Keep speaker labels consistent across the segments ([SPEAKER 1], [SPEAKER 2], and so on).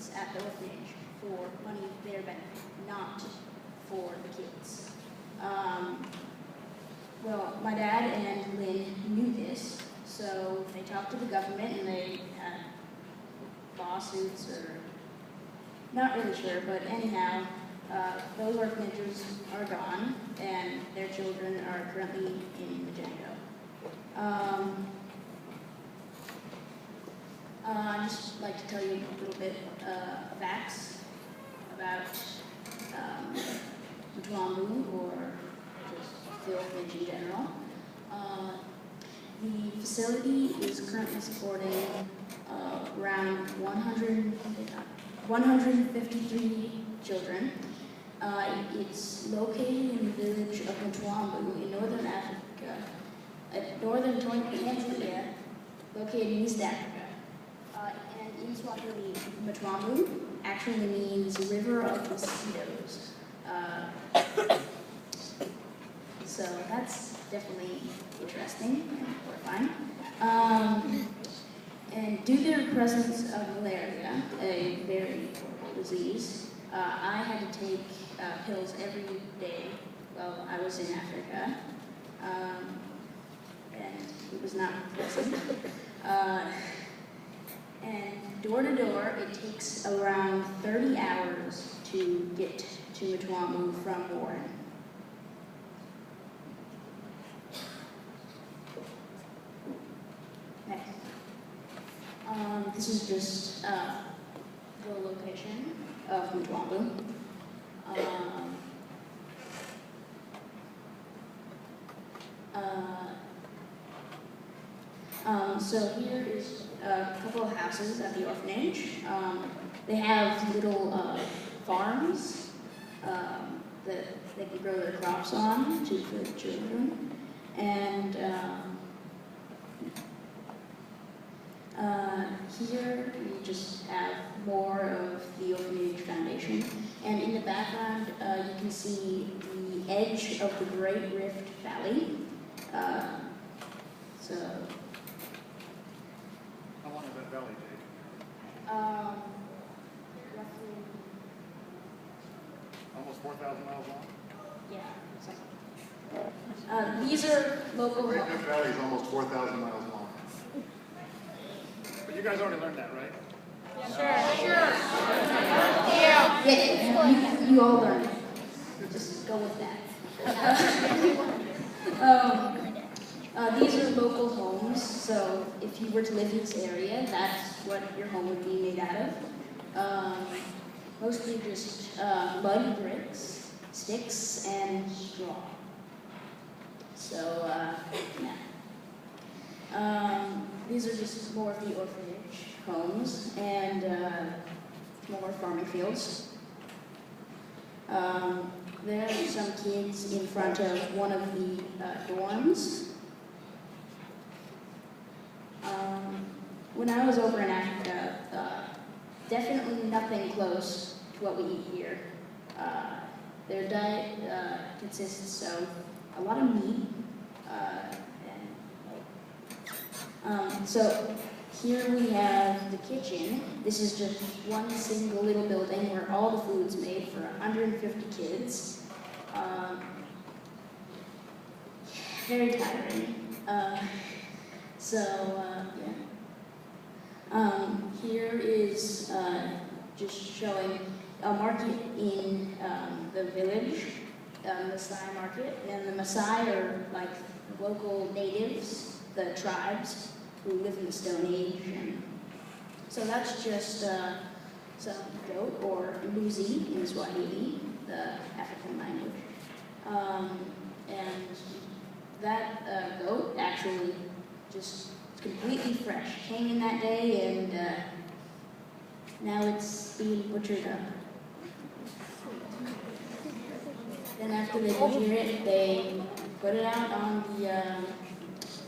[SPEAKER 1] kids at the orphanage for money for their benefit, not for the kids. Well, my dad and Lynn knew this, so they talked to the government and they had lawsuits, or not really sure, but anyhow, those orphanages are gone and their children are currently in Majengo. I'd just like to tell you a little bit of facts about Majengo, or just the orphanage in general. The facility is currently supporting around 153 children. It's located in the village of Majengo in northern Africa, northern Tanzania, located in East Africa. And in Swahili, Majengo actually means river of mosquitoes. So that's definitely interesting and horrifying. And due to the presence of malaria, a very horrible disease, I had to take pills every day while I was in Africa, and it was not pleasant. And door to door, it takes around 30 hours to get to Majengo from Warren. Next. This is just the location of Majengo. So here is a couple of houses at the orphanage. They have little farms that they can grow their crops on to feed the children. And here we just have more of the orphanage foundation. And in the background, you can see the edge of the Great Rift Valley.
[SPEAKER 2] How long is that valley take?
[SPEAKER 1] Roughly,
[SPEAKER 2] Almost 4,000 miles long?
[SPEAKER 1] yeah. These are local.
[SPEAKER 2] Great Rift Valley is almost 4,000 miles long. But you guys already learned that, right?
[SPEAKER 3] Sure.
[SPEAKER 1] Yeah, you all learned it. Just go with that. These are local homes, so if you were to live in this area, that's what your home would be made out of. Mostly just mud bricks, sticks, and straw. So, yeah. These are just more of the orphanage homes and more farming fields. There are some kids in front of one of the dorms. When I was over in Africa, definitely nothing close to what we eat here. Their diet consists of a lot of meat. So here we have the kitchen. This is just one single little building where all the food's made for 150 kids. Very tiring. Here is just showing a market in the village, Maasai market, and the Maasai are like local natives, the tribes who live in the Stone Age. And so that's just some goat, or mbuzi in Swahili, the African language. And that goat actually just completely fresh, came in that day, and now it's being butchered up. Then after they butcher it, they put it out on the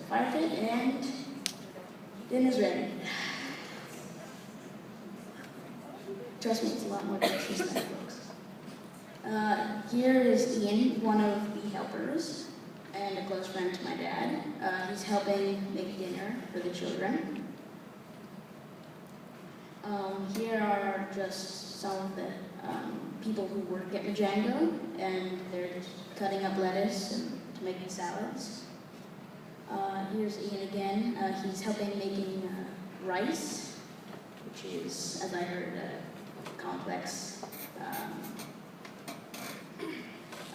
[SPEAKER 1] fire pit, and dinner's ready. Trust me, it's a lot more delicious than it looks. Here is Ian, one of the helpers, and a close friend to my dad. He's helping make dinner for the children. Here are just some of the people who work at Majengo, and they're just cutting up lettuce and to make salads. Here's Ian again. He's helping making rice, which is, as I heard, complex.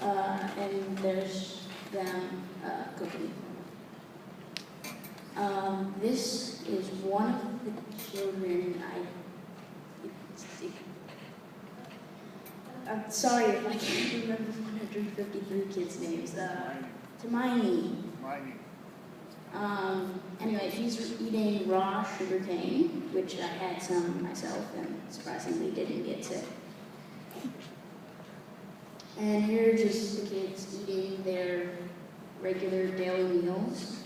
[SPEAKER 1] And there's them cooking. This is one of the children. I'm sorry if I can't remember 153 kids' names. Hermione. Anyway, she's eating raw sugar cane, which I had some myself and surprisingly didn't get sick. And here are just the kids eating their regular daily meals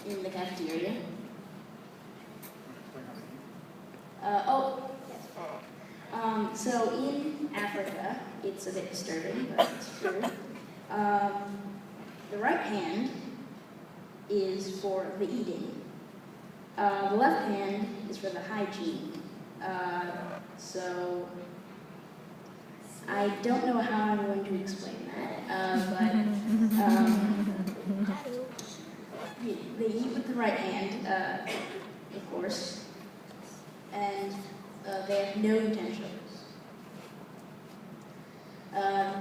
[SPEAKER 1] in the cafeteria. So in Africa, it's a bit disturbing, but it's true. The right hand is for the eating. The left hand is for the hygiene. So I don't know how I'm going to explain that, they eat with the right hand, of course, and they have no utensils.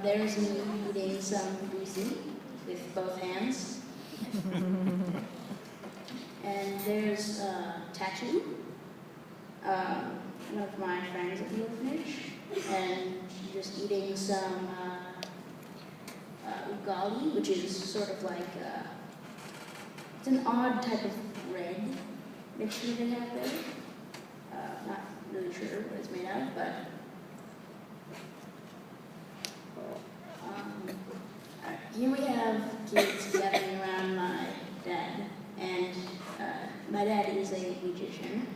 [SPEAKER 1] There's me eating some Beaty with both hands. And there's Tattoo, one of my friends at the orphanage, and she's just eating some ugali, which is sort of like, it's an odd type of bread mixture they have there. Not really sure what it's made of, but here we have kids gathering around my dad, and my dad is a magician.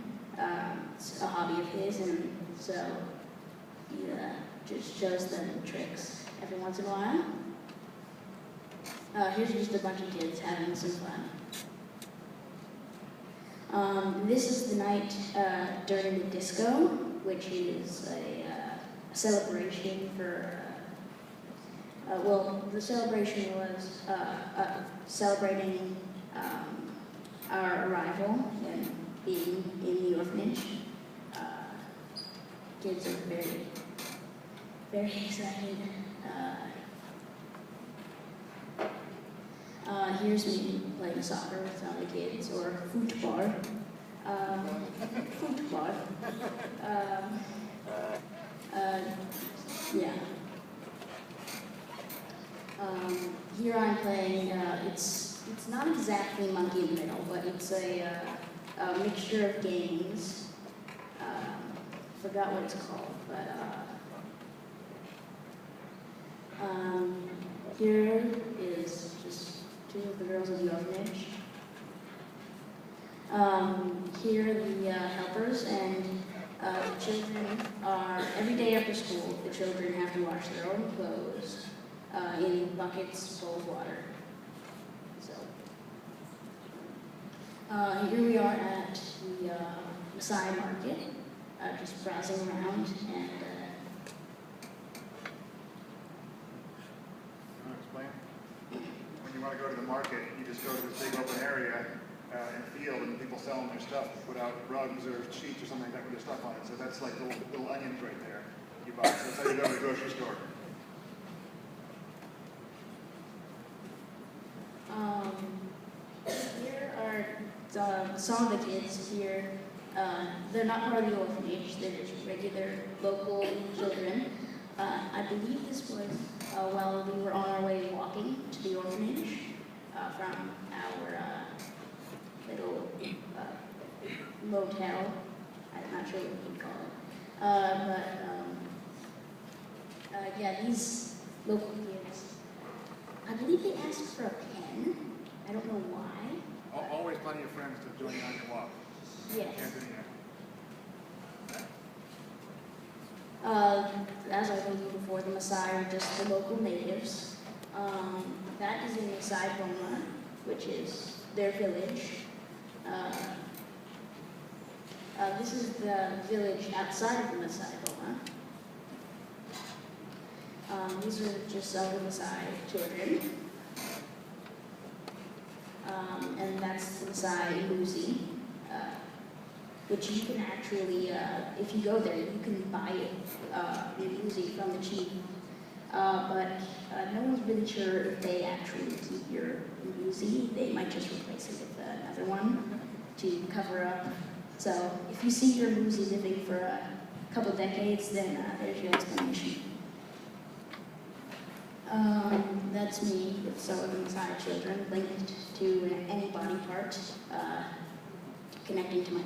[SPEAKER 1] It's a hobby of his, and so he just shows them tricks every once in a while. Here's just a bunch of kids having some fun. This is the night during the disco, which is a celebration for, well, the celebration was celebrating our arrival and being in the orphanage. Kids are very, very excited. Here's me playing soccer with some of the kids, or football. Football. Yeah. Here I'm playing, it's not exactly Monkey in the Middle, but it's a mixture of games. Forgot what it's called, but here is just two of the girls of the orphanage. Here are the helpers, and the children are, every day after school, the children have to wash their own clothes in buckets full of water. So, here we are at the Maasai market, just browsing around, and
[SPEAKER 2] When you want to go to the market, you just go to this big open area and field, and people selling their stuff, put out rugs or sheets or something like that with their stuff on it. So that's like little onions right there you buy. So that's how you go to the grocery store.
[SPEAKER 1] Here are some of the kids here. They're not part of the orphanage, they're just regular local children. I believe this was while we were on our way walking to the orphanage from our little motel. I'm not sure what we call it. Yeah, these local kids, I believe they asked for a pen. I don't know why.
[SPEAKER 2] Always plenty of friends to join you on your walk.
[SPEAKER 1] Yes.
[SPEAKER 2] Anthony.
[SPEAKER 1] As I told you before, the Maasai are just the local natives. That is in Saiboma, which is their village. This is the village outside of the Masai Boma. These are just all the Masai children. And that's the Masai Mbuzi, which you can actually, if you go there, you can buy the Mbuzi from the chief. But no one's really sure if they actually keep your Mbuzi. They might just replace it with another one to cover up. So if you see your Mbuzi living for a couple decades, then there's your explanation. That's me with some of the Masai children linked to any body part connecting to my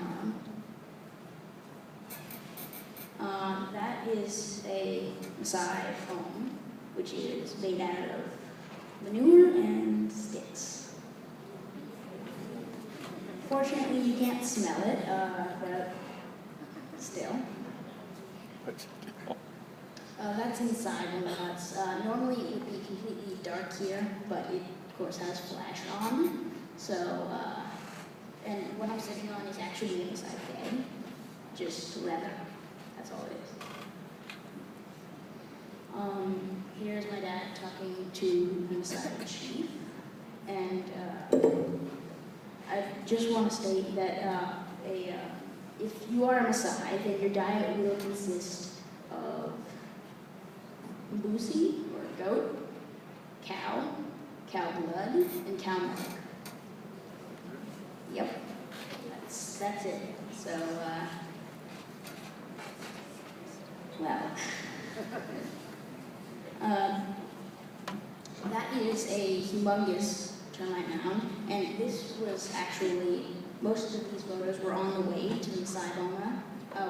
[SPEAKER 1] arm. That is a Masai home, which is made out of manure and sticks. Fortunately, you can't smell it, but still. That's inside one of the huts. Normally it would be completely dark here, but it of course has flash on. So, and what I'm sitting on is actually an inside bed, just leather. That's all it is. Here's my dad talking to the Masai chief, and I just want to state that if you are a Masai, then your diet will consist of Mbuzi, or goat, cow blood, and cow milk. Yep, that's it. So, well, that is a humongous termite mound, and this was actually, most of these photos were on the way to the Masai Boma.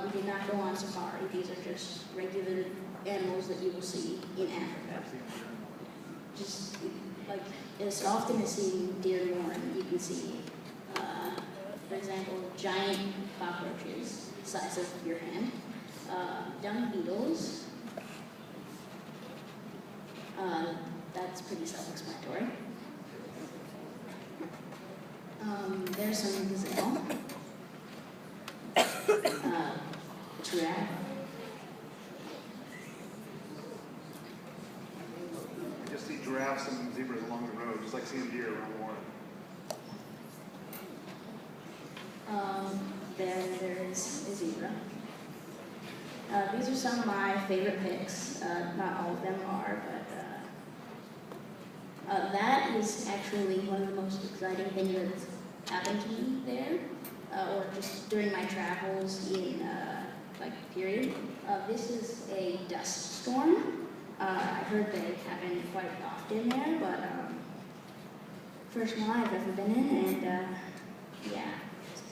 [SPEAKER 1] We did not go on safari. These are just regular animals that you will see in Africa. Just like as often as seeing deer mourn, you can see, for example, giant cockroaches the size of your hand, dung beetles. That's pretty self-explanatory. There's some gazelle, giraffe.
[SPEAKER 2] I just see giraffes and zebras along the road, just like seeing deer around the water.
[SPEAKER 1] Then there's a zebra. These are some of my favorite pics. Not all of them are, but that is actually one of the most exciting things that's happened to me there, or just during my travels in period. This is a dust storm. I heard they happen quite often there, but first one I've ever been in, and yeah,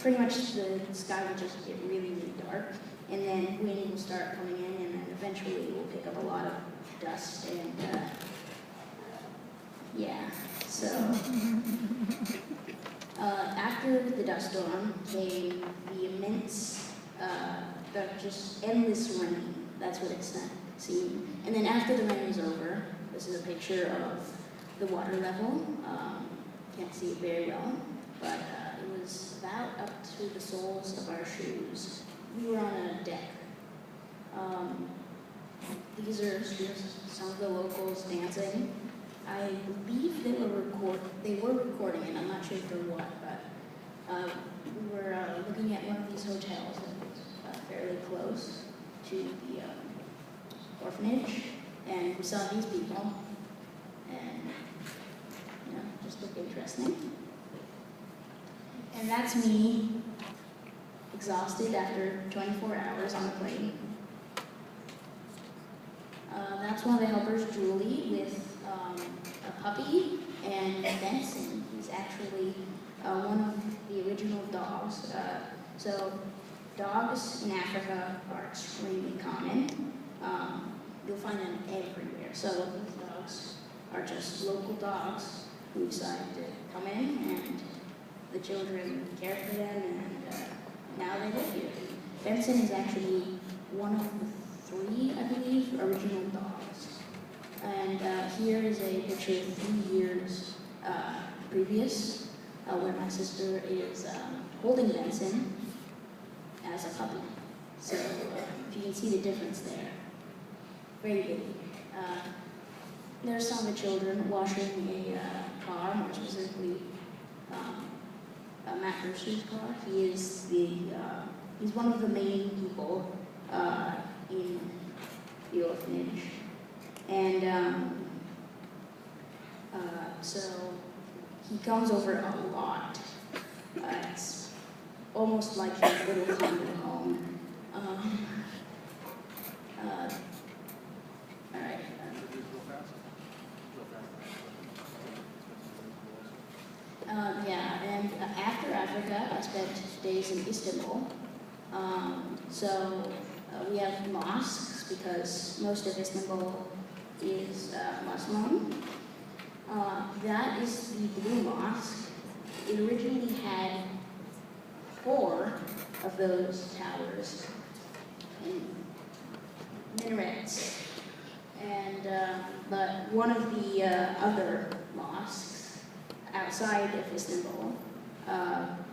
[SPEAKER 1] pretty much the sky will just get really, really dark, and then wind will start coming in, and then eventually we'll pick up a lot of dust, and yeah, so after the dust storm came the immense, just endless rain. That's what it seemed. And then after the rain was over, this is a picture of the water level. Can't see it very well, but it was about up to the soles of our shoes. We were on a deck. These are just some of the locals dancing. I believe they were recording it. I'm not sure for what, but we were looking at one of these hotels that was fairly close to the orphanage, and we saw these people, and just looked interesting. And that's me, exhausted after 24 hours on the plane. That's one of the helpers, Julie, with a puppy, and Benson. He's actually one of the original dogs. So dogs in Africa are extremely common. You'll find them everywhere. So these dogs are just local dogs who decided to come in, and the children care for them, and now they live here. Benson is actually one of the 3, I believe, original dogs. And here is a picture 3 years previous, where my sister is holding Benson has a puppy. So if you can see the difference there, very big. There's some of the children washing a car, more specifically Matt Hershey's car. He's one of the main people in the orphanage. And so he comes over a lot. It's almost like his little condo home. All right. Yeah, and after Africa, I spent days in Istanbul. We have mosques because most of Istanbul is Muslim. That is the Blue Mosque. It originally had 4 of those towers and minarets, but one of the other mosques outside of Istanbul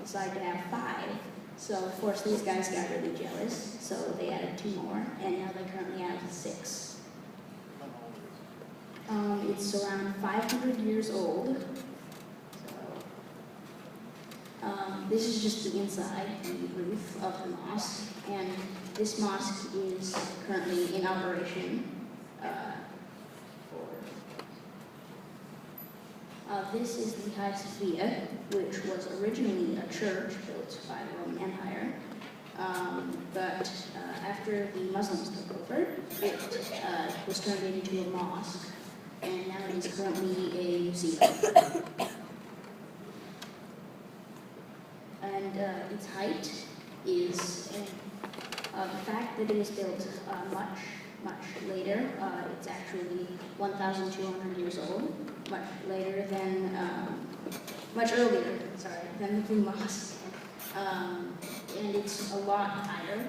[SPEAKER 1] decided to have 5. So of course these guys got really jealous, so they added 2 more, and now they currently have 6. It's around 500 years old. So, this is just the inside, the roof of the mosque, and this mosque is currently in operation. This is the Hagia Sophia, which was originally a church built by the Roman Empire, but after the Muslims took over, it was turned into a mosque, and now it is currently a museum. And its height is the fact that it was built much later. It's actually 1,200 years old, much earlier than the Blue Mosque. And it's a lot higher.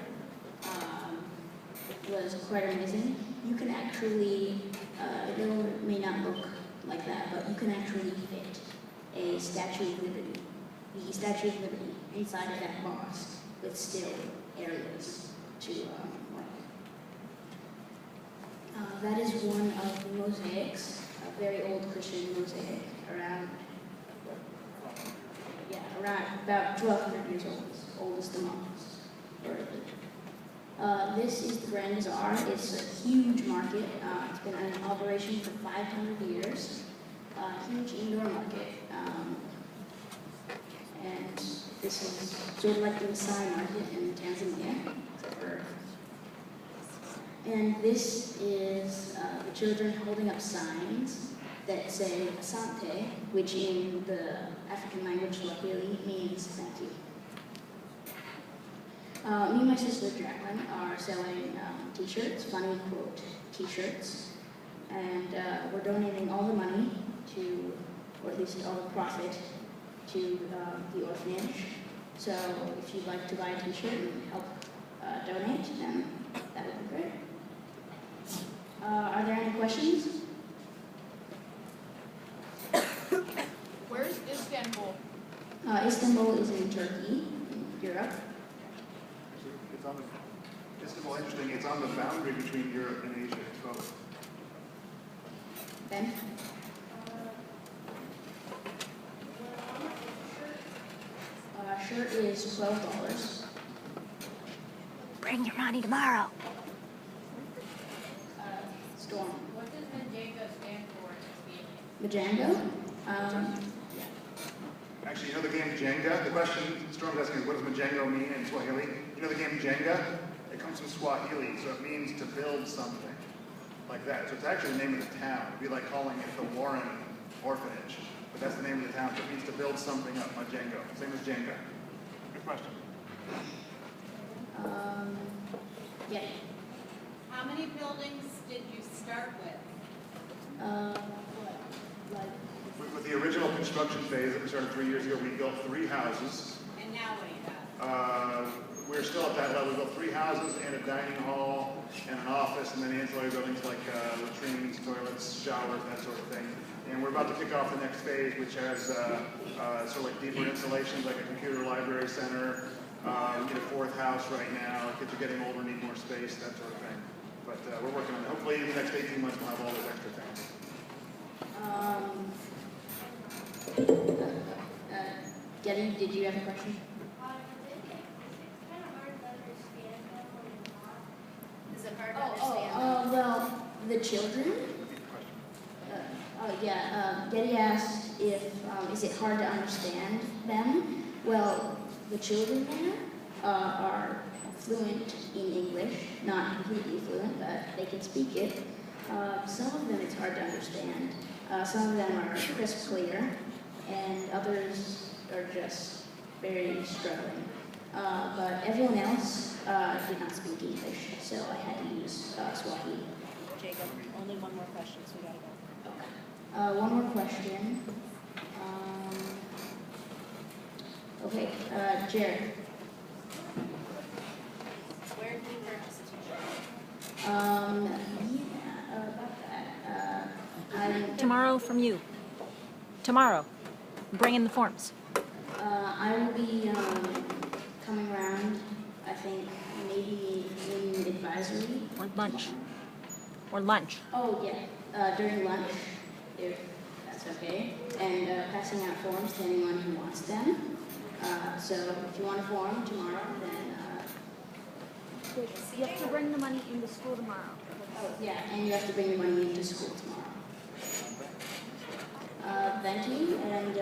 [SPEAKER 1] It was quite amazing. You can actually, it may not look like that, but you can actually fit a Statue of Liberty, the Statue of Liberty, inside of that mosque with still areas to work. That is one of the mosaics, a very old Christian mosaic, around about 1,200 years old, old as the mosque. This is the Grand Bazaar. It's a huge market. It's been in operation for 500 years. Huge indoor market. And this is sort of like the Masai market in Tanzania. And this is the children holding up signs that say Asante, which in the African language Swahili means thank you. Me and my sister Jacqueline are selling t-shirts, funny quote t-shirts, and we're donating all the money to, or at least all the profit, to the orphanage. So if you'd like to buy a t-shirt and help donate, then that would be great. Are there any questions?
[SPEAKER 3] Where's Istanbul?
[SPEAKER 1] Istanbul is in Turkey, in Europe.
[SPEAKER 2] Istanbul, interesting, it's on the boundary between Europe and Asia, both.
[SPEAKER 1] Ben? Shirt is $12.
[SPEAKER 4] Bring your money tomorrow.
[SPEAKER 1] Storm.
[SPEAKER 3] What does Majengo stand for?
[SPEAKER 1] Majengo?
[SPEAKER 2] Actually, you know the game Jenga? The question Storm's asking is, what does Majengo mean in Swahili? You know the game Jenga? It comes from Swahili, so it means to build something like that. So it's actually the name of the town. It'd be like calling it the Warren Orphanage, but that's the name of the town. So it means to build something up, Majengo. Same as Jenga. Good question.
[SPEAKER 1] Yeah.
[SPEAKER 3] How many buildings did you start with?
[SPEAKER 2] With the original construction phase that we started 3 years ago, we built 3 houses.
[SPEAKER 3] And now what do you have?
[SPEAKER 2] We're still at that level. We built 3 houses and a dining hall and an office, and then ancillary buildings like latrines, toilets, showers, that sort of thing. And we're about to kick off the next phase, which has sort of like deeper installations, like a computer library center, Get a fourth house right now. Kids are getting older, need more space, that sort of thing. But we're working on it. Hopefully in the next 18 months we'll have all those extra things.
[SPEAKER 1] Getty, did you have a question?
[SPEAKER 3] Is it hard to understand?
[SPEAKER 1] Well, the children. Getty asked if, is it hard to understand them? Well, the children there are fluent in English, not completely fluent, but they can speak it. Some of them it's hard to understand. Some of them are crisp clear, and others are just very struggling. But everyone else did not speak English, so I had to use Swahili.
[SPEAKER 5] Jacob, only one more question, so we gotta go.
[SPEAKER 1] One more question. Okay, Jared.
[SPEAKER 3] Where did you purchase a t-shirt?
[SPEAKER 1] About that. I'm
[SPEAKER 4] Tomorrow from you. Tomorrow. Bring in the forms.
[SPEAKER 1] I will be coming around, I think, maybe in advisory.
[SPEAKER 4] Or lunch. Or lunch.
[SPEAKER 1] Oh, yeah, during lunch, if that's okay. And passing out forms to anyone who wants them. So if you want a form tomorrow, then...
[SPEAKER 6] You have to bring the money into school tomorrow.
[SPEAKER 1] Oh, yeah, and you have to bring your money into school tomorrow. Thank you, and